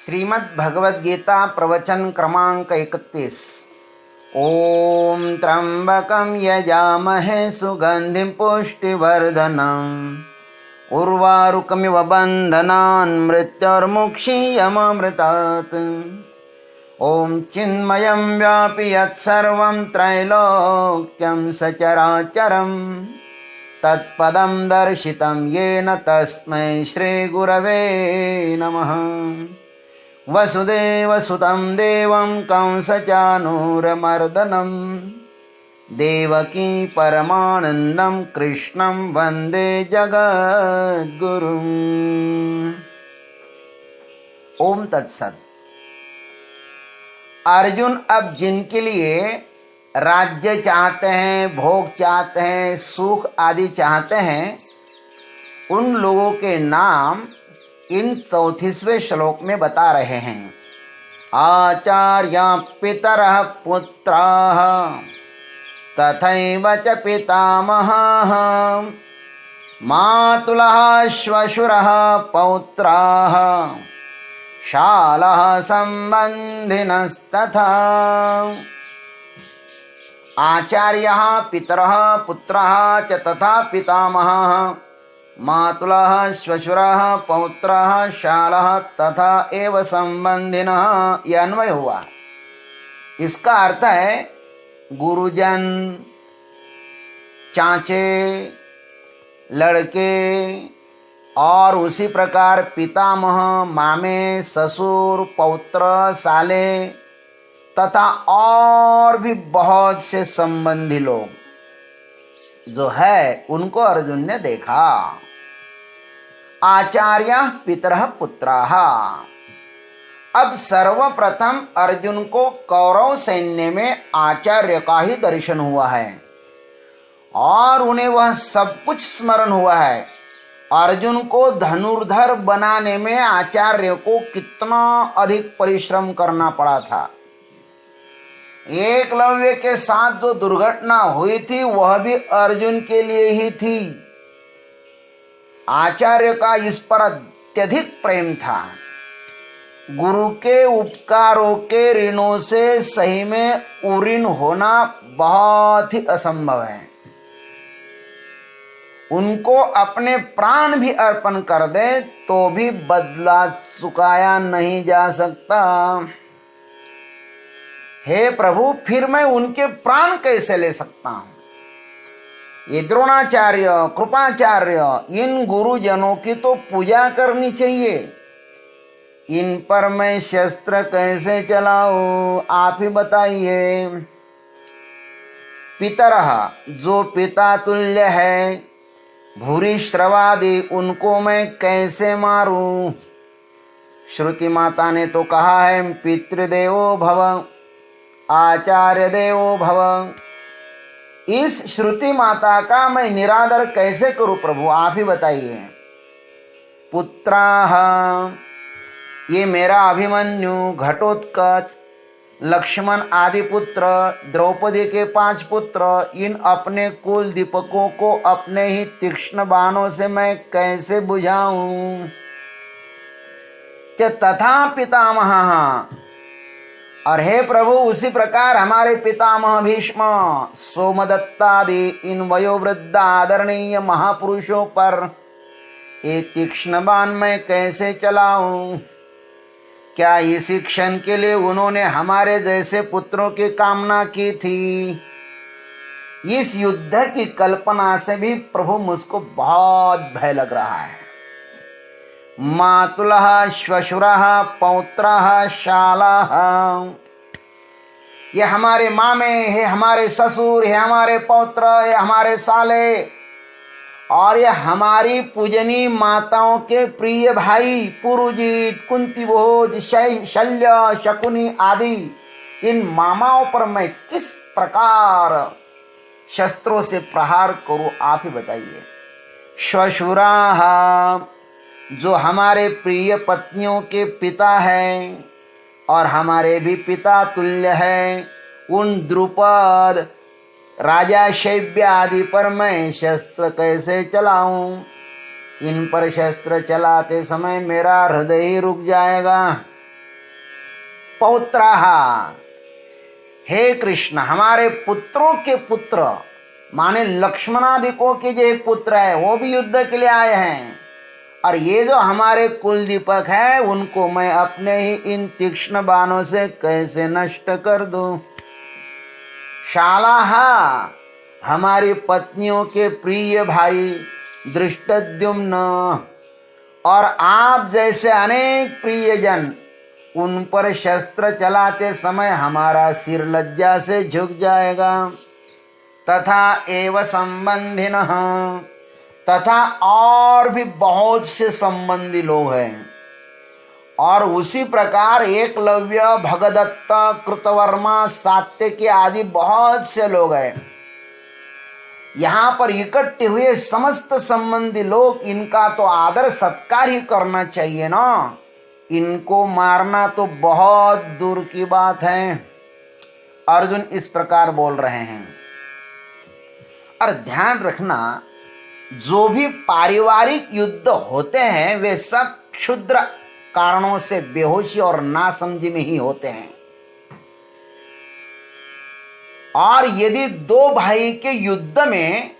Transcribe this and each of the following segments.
श्रीमद् भगवद गीता प्रवचन क्रमांक 31। ओम त्र्यंबकं यजामहे सुगंधिं पुष्टिवर्धनम् उर्वारुकमिव बन्धनान् मृत्योर्मुक्षीयमामृतात्। ओम चिन्मयं व्यापि यत्सर्वं त्रैलोक्यं सचराचरम् तत्पदं दर्शितं येन तस्मै श्रीगुरवे नमः। वसुदेवसुतं देवं कंसचानूरमर्दनं देवकी परमानन्दं कृष्णं वन्दे जगद्गुरुम्। ओम तत्सत। अर्जुन अब जिनके लिए राज्य चाहते हैं, भोग चाहते हैं, सुख आदि चाहते हैं, उन लोगों के नाम इन 34वें श्लोक में बता रहे हैं। आचार्य पितरः पुत्राः तथैव च पितामहः मातुलः श्वशुरः पौत्राः शालः सम्बन्धिनस्तथा। आचार्यः पितरः पुत्रः च तथा पितामहः मातुलः श्वशुरः पौत्रः शालः तथा एव संबंधिनः। यह अन्वय हुआ। इसका अर्थ है गुरुजन, चाचे, लड़के और उसी प्रकार पितामह, मामे, ससुर, पौत्र, साले तथा और भी बहुत से संबंधी लोग जो है उनको अर्जुन ने देखा। आचार्य पितरः पुत्राः। अब सर्वप्रथम अर्जुन को कौरव सैन्य में आचार्य का ही दर्शन हुआ है और उन्हें वह सब कुछ स्मरण हुआ है। अर्जुन को धनुर्धर बनाने में आचार्य को कितना अधिक परिश्रम करना पड़ा था। एकलव्य के साथ जो दुर्घटना हुई थी वह भी अर्जुन के लिए ही थी। आचार्य का इस पर अत्यधिक प्रेम था। गुरु के उपकारों के ऋणों से सही में उऋण होना बहुत ही असंभव है। उनको अपने प्राण भी अर्पण कर दे तो भी बदला चुकाया नहीं जा सकता। हे प्रभु, फिर मैं उनके प्राण कैसे ले सकता हूं? ये द्रोणाचार्य, कृपाचार्य, इन गुरुजनों की तो पूजा करनी चाहिए। इन पर मैं शस्त्र कैसे चलाऊं? आप ही बताइए। पितरः, जो पिता तुल्य है, भूरि श्रवादि, उनको मैं कैसे मारूं? श्रुति माता ने तो कहा है पितृदेवो भव आचार्य देवो भव। इस श्रुति माता का मैं निरादर कैसे करूं प्रभु? आप ही बताइए। पुत्राः, ये मेरा अभिमन्यु, घटोत्कच, लक्ष्मण आदि पुत्र, द्रौपदी के 5 पुत्र, इन अपने कुल दीपकों को अपने ही तीक्ष्ण बाणों से मैं कैसे बुझाऊं? तथा पितामहः, और हे प्रभु उसी प्रकार हमारे पितामह भीष्म, सोमदत्तादि, इन वयोवृद्ध आदरणीय महापुरुषों पर एक तीक्ष्ण बाण मैं कैसे चलाऊं? क्या इसी क्षण के लिए उन्होंने हमारे जैसे पुत्रों की कामना की थी? इस युद्ध की कल्पना से भी प्रभु मुझको बहुत भय लग रहा है। मातुलः श्वशुरः पौत्रः शालः, ये हमारे मामे, ये हमारे ससुर, ये हमारे पौत्र, ये हमारे साले और ये हमारी पूजनी माताओं के प्रिय भाई पुरुजित, कुंतीभोज, शल्य, शकुनी आदि, इन मामाओं पर मैं किस प्रकार शस्त्रों से प्रहार करूं? आप ही बताइए। श्वशुराः, जो हमारे प्रिय पत्नियों के पिता हैं और हमारे भी पिता तुल्य हैं, उन द्रुपद, राजा शैब्य आदि पर मैं शस्त्र कैसे चलाऊं? इन पर शस्त्र चलाते समय मेरा हृदय ही रुक जाएगा। पौत्राः, हे कृष्ण हमारे पुत्रों के पुत्र माने लक्ष्मणादिकों के जो पुत्र है वो भी युद्ध के लिए आए हैं, और ये जो हमारे कुल दीपक है उनको मैं अपने ही इन तीक्ष्ण बाणों से कैसे नष्ट कर दूं। शालाः, हमारी पत्नियों के प्रिय भाई दृष्टद्युम्न, और आप जैसे अनेक प्रियजन उन पर शस्त्र चलाते समय हमारा सिर लज्जा से झुक जाएगा। तथा एव संबंधिनः, तथा और भी बहुत से संबंधी लोग हैं, और उसी प्रकार एकलव्य, भगदत्त, कृतवर्मा, सात्यकी आदि बहुत से लोग हैं। यहाँ पर इकट्ठे हुए समस्त संबंधी लोग, इनका तो आदर सत्कार ही करना चाहिए ना, इनको मारना तो बहुत दूर की बात है। अर्जुन इस प्रकार बोल रहे हैं। और ध्यान रखना, जो भी पारिवारिक युद्ध होते हैं वे सब क्षुद्र कारणों से बेहोशी और नासमझी में ही होते हैं। और यदि दो भाई के युद्ध में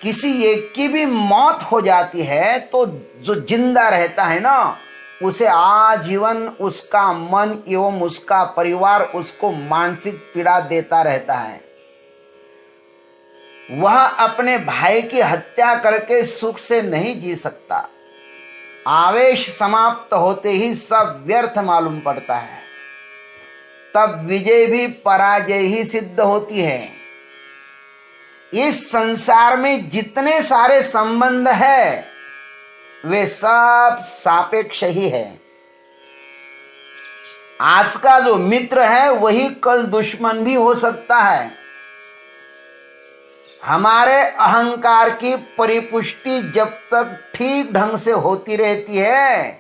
किसी एक की भी मौत हो जाती है तो जो जिंदा रहता है ना, उसे आजीवन उसका मन एवं उसका परिवार उसको मानसिक पीड़ा देता रहता है। वह अपने भाई की हत्या करके सुख से नहीं जी सकता। आवेश समाप्त होते ही सब व्यर्थ मालूम पड़ता है। तब विजय भी पराजय ही सिद्ध होती है। इस संसार में जितने सारे संबंध है वे सब सापेक्ष ही है। आज का जो मित्र है वही कल दुश्मन भी हो सकता है। हमारे अहंकार की परिपुष्टि जब तक ठीक ढंग से होती रहती है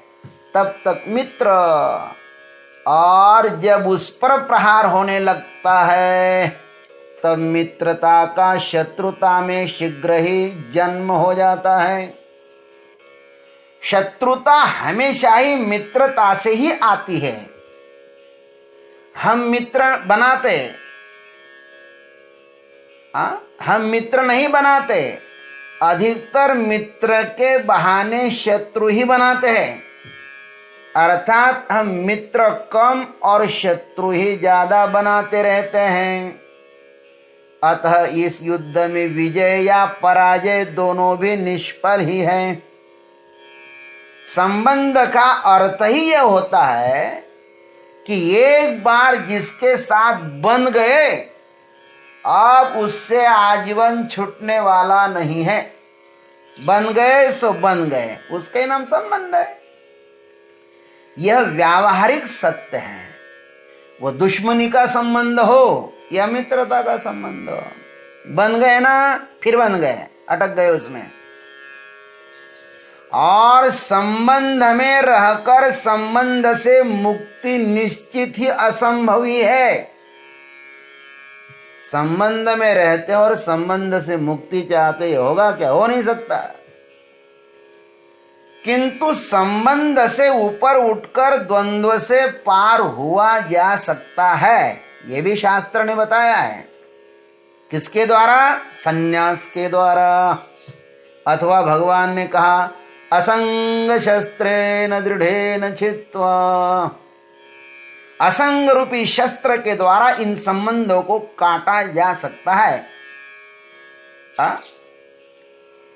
तब तक मित्र, और जब उस पर प्रहार होने लगता है तब मित्रता का शत्रुता में शीघ्र ही जन्म हो जाता है। शत्रुता हमेशा ही मित्रता से ही आती है। हम मित्र बनाते, हम मित्र नहीं बनाते, अधिकतर मित्र के बहाने शत्रु ही बनाते हैं। अर्थात हम मित्र कम और शत्रु ही ज्यादा बनाते रहते हैं। अतः इस युद्ध में विजय या पराजय दोनों भी निष्फल ही है। संबंध का अर्थ ही यह होता है कि एक बार जिसके साथ बन गए अब उससे आजीवन छूटने वाला नहीं है। बन गए सो बन गए, उसके नाम संबंध है। यह व्यावहारिक सत्य है। वो दुश्मनी का संबंध हो या मित्रता का संबंध हो, बन गए ना, फिर बन गए, अटक गए उसमें। और संबंध में रहकर संबंध से मुक्ति निश्चित ही असंभव ही है। संबंध में रहते और संबंध से मुक्ति चाहते, होगा क्या? हो नहीं सकता। किंतु संबंध से ऊपर उठकर द्वंद्व से पार हुआ जा सकता है, ये भी शास्त्र ने बताया है। किसके द्वारा? संन्यास के द्वारा। अथवा भगवान ने कहा असंग शस्त्रेण दृढ़ेन छित्त्वा, असंग रूपी शस्त्र के द्वारा इन संबंधों को काटा जा सकता है।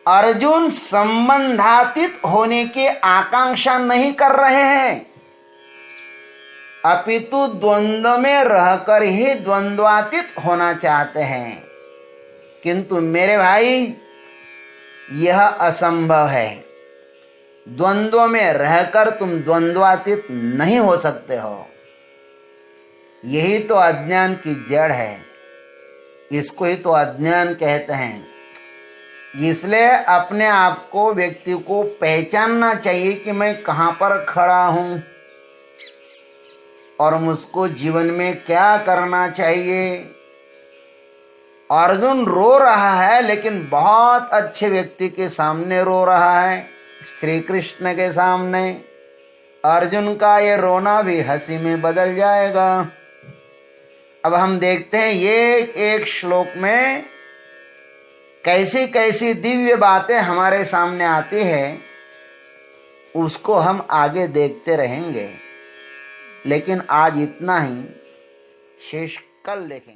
अर्जुन संबंधातीत होने की आकांक्षा नहीं कर रहे हैं, अपितु द्वंद्व में रहकर ही द्वंद्वातीत होना चाहते हैं। किंतु मेरे भाई यह असंभव है। द्वंद्व में रहकर तुम द्वंद्वातीत नहीं हो सकते हो। यही तो अज्ञान की जड़ है, इसको ही तो अज्ञान कहते हैं। इसलिए अपने आप को, व्यक्ति को पहचानना चाहिए कि मैं कहां पर खड़ा हूं और मुझको जीवन में क्या करना चाहिए। अर्जुन रो रहा है लेकिन बहुत अच्छे व्यक्ति के सामने रो रहा है, श्री कृष्ण के सामने। अर्जुन का ये रोना भी हंसी में बदल जाएगा। अब हम देखते हैं ये एक श्लोक में कैसी कैसी दिव्य बातें हमारे सामने आती है, उसको हम आगे देखते रहेंगे। लेकिन आज इतना ही, शेष कल देखेंगे।